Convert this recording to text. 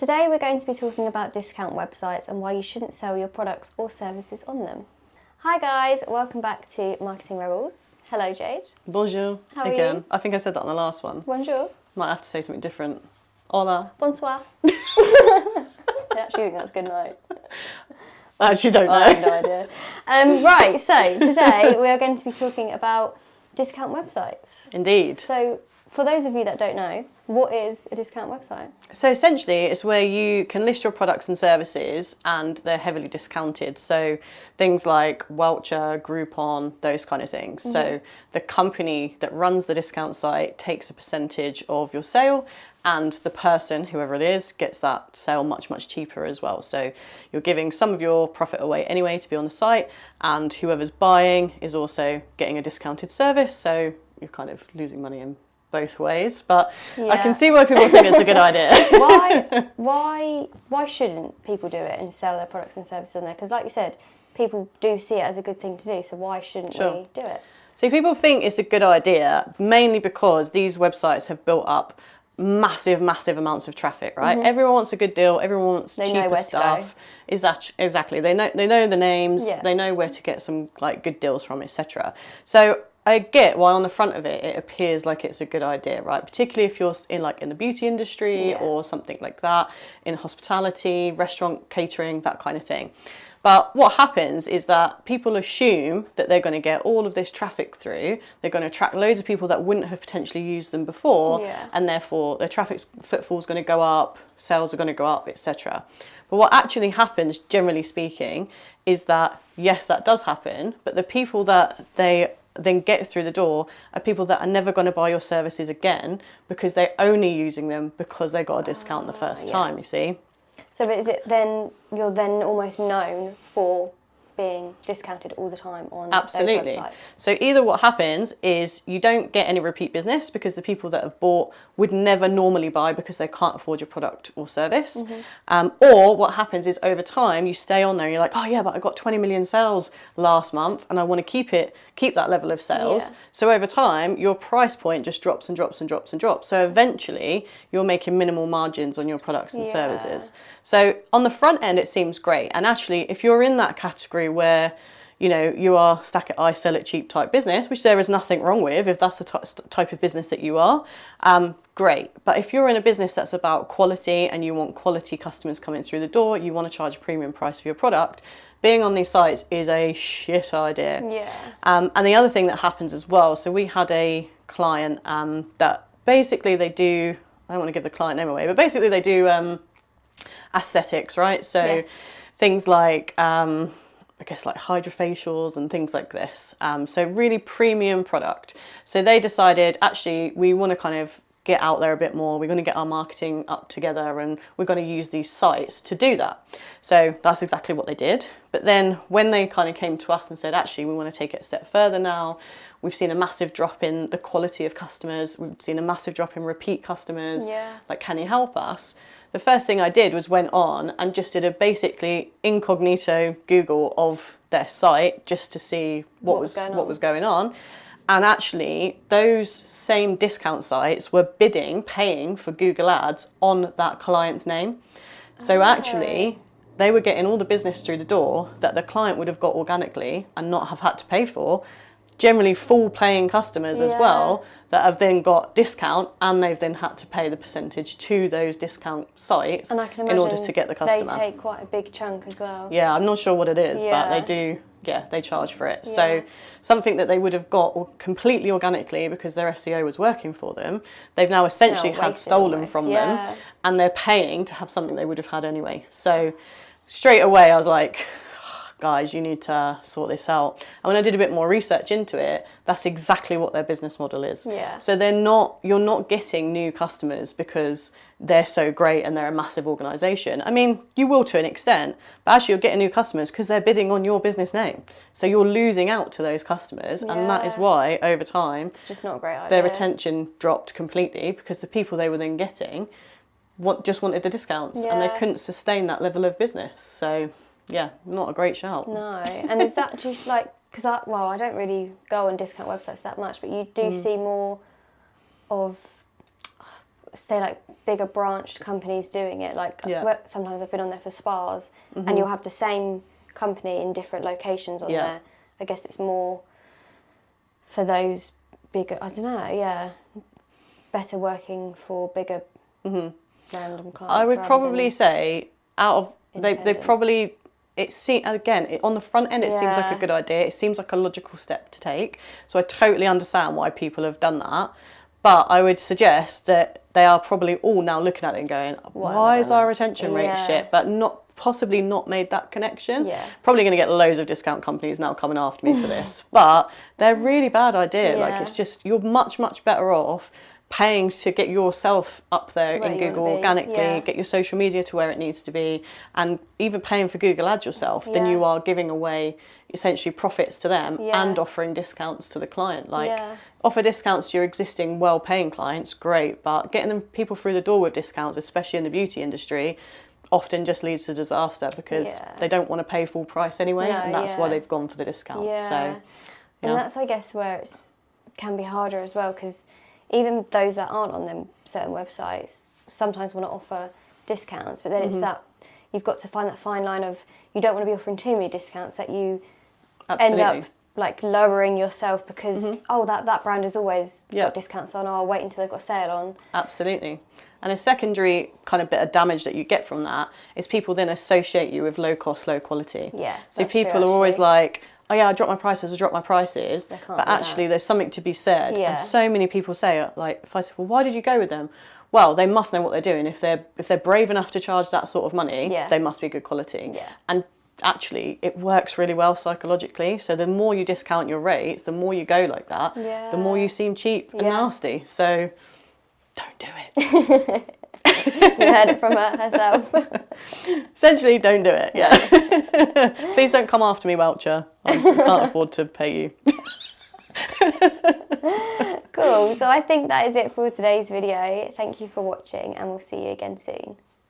Today we're going to be talking about discount websites and why you shouldn't sell your products or services on them. Hi guys, welcome back to Marketing Rebels. Hello Jade. Bonjour. How are Again. you? I think I said that on the last one. Bonjour. Might have to say something different. Hola. Bonsoir. I actually think that's good night. I actually don't know. I have no idea. Right, so today we are going to be talking about discount websites. Indeed. So for those of you that don't know, what is a discount website? So essentially it's where you can list your products and services and they're heavily discounted. So things like Welcher, Groupon, those kind of things. Mm-hmm. So the company that runs the discount site takes a percentage of your sale and the person, whoever it is, gets that sale much, much cheaper as well. So you're giving some of your profit away anyway to be on the site, and whoever's buying is also getting a discounted service. So you're kind of losing money in both ways, but I can see why people think it's a good idea. Why shouldn't people do it and sell their products and services on there? Because like you said, people do see it as a good thing to do, so why shouldn't we do it? So people think it's a good idea mainly because these websites have built up massive amounts of traffic, right? Mm-hmm. Everyone wants a good deal, everyone wants cheaper stuff. Exactly. They know the names, they know where to get some like good deals from, etc. So I get why on the front of it appears like it's a good idea, right? Particularly if you're in the beauty industry or something like that, in hospitality, restaurant, catering, that kind of thing. But what happens is that people assume that they're going to get all of this traffic through, they're going to attract loads of people that wouldn't have potentially used them before, and therefore their traffic footfall is going to go up, sales are going to go up, etc. But what actually happens, generally speaking, is that yes, that does happen, but the people that they then get through the door are people that are never going to buy your services again because they're only using them because they got a discount the first time, you see. So is it then, you're then almost known for being discounted all the time on those websites? So either what happens is you don't get any repeat business because the people that have bought would never normally buy because they can't afford your product or service. Mm-hmm. Or what happens is over time you stay on there and you're like, oh yeah, but I got 20 million sales last month and I want to keep that level of sales. Yeah. So over time your price point just drops and drops and drops and drops. So eventually you're making minimal margins on your products and services. So on the front end it seems great, and actually if you're in that category where you are stack it, I sell it cheap type business, which there is nothing wrong with if that's the type of business that you are, great. But if you're in a business that's about quality and you want quality customers coming through the door, you want to charge a premium price for your product, being on these sites is a shit idea. And the other thing that happens as well, so we had a client that basically they do, I don't want to give the client name away, but basically they do aesthetics, right? So things like I guess like hydrofacials and things like this. So really premium product. So they decided, actually, we want to kind of get out there a bit more. We're going to get our marketing up together and we're going to use these sites to do that. So that's exactly what they did. But then when they kind of came to us and said, actually, we want to take it a step further now, we've seen a massive drop in the quality of customers. We've seen a massive drop in repeat customers. Like, can you help us? The first thing I did was went on and just did a basically incognito Google of their site just to see what was going on. And actually those same discount sites were paying for Google Ads on that client's name. So actually they were getting all the business through the door that the client would have got organically and not have had to pay for. Generally full paying customers as well that have then got discount, and they've then had to pay the percentage to those discount sites in order to get the customer. They take quite a big chunk as well. Yeah, I'm not sure what it is, but they do. Yeah, they charge for it. So something that they would have got completely organically because their SEO was working for them, they've now essentially had stolen from them, and they're paying to have something they would have had anyway. So straight away I was like, guys, you need to sort this out. And when I did a bit more research into it, that's exactly what their business model is. So you're not getting new customers because they're so great and they're a massive organisation. I mean, you will to an extent, but actually you're getting new customers because they're bidding on your business name. So you're losing out to those customers, and that is why over time it's just not a great idea. Their retention dropped completely because the people they were then getting just wanted the discounts and they couldn't sustain that level of business. So yeah, not a great shout. No, and is that just like, because I don't really go on discount websites that much, but you do see more of say like bigger branched companies doing it. Like sometimes I've been on there for spas, and you'll have the same company in different locations on there. I guess it's more for those bigger, I don't know, better working for bigger random clients. I would probably say they probably, on the front end it seems like a good idea. It seems like a logical step to take. So I totally understand why people have done that. But I would suggest that they are probably all now looking at it and going, why is our retention rate shit? But possibly not made that connection. Yeah. Probably going to get loads of discount companies now coming after me for this. But they're really bad idea. Yeah. Like, it's just, you're much, much better off paying to get yourself up there in Google organically, get your social media to where it needs to be, and even paying for Google Ads yourself than you are giving away essentially profits to them and offering discounts to the client. Like, offer discounts to your existing well-paying clients, great, but getting them people through the door with discounts, especially in the beauty industry, often just leads to disaster because they don't want to pay full price anyway, and that's why they've gone for the discount. So, and that's, I guess, where it can be harder as well, because even those that aren't on them certain websites sometimes want to offer discounts, but then it's that you've got to find that fine line of, you don't want to be offering too many discounts that you end up like lowering yourself because that brand has always got discounts on, or I'll wait until they've got a sale on. Absolutely. And a secondary kind of bit of damage that you get from that is people then associate you with low cost, low quality. Yeah. So people are always like, oh yeah, I drop my prices. But actually there's something to be said. And so many people say, like, if I say, well, why did you go with them? Well, they must know what they're doing. If they're brave enough to charge that sort of money, they must be good quality. Yeah. And actually it works really well psychologically. So the more you discount your rates, the more you go like that, the more you seem cheap and nasty. So don't do it. You heard it from her herself. Essentially, don't do it. Yeah. Please don't come after me, Welcher. I can't afford to pay you. Cool. So I think that is it for today's video. Thank you for watching, and we'll see you again soon.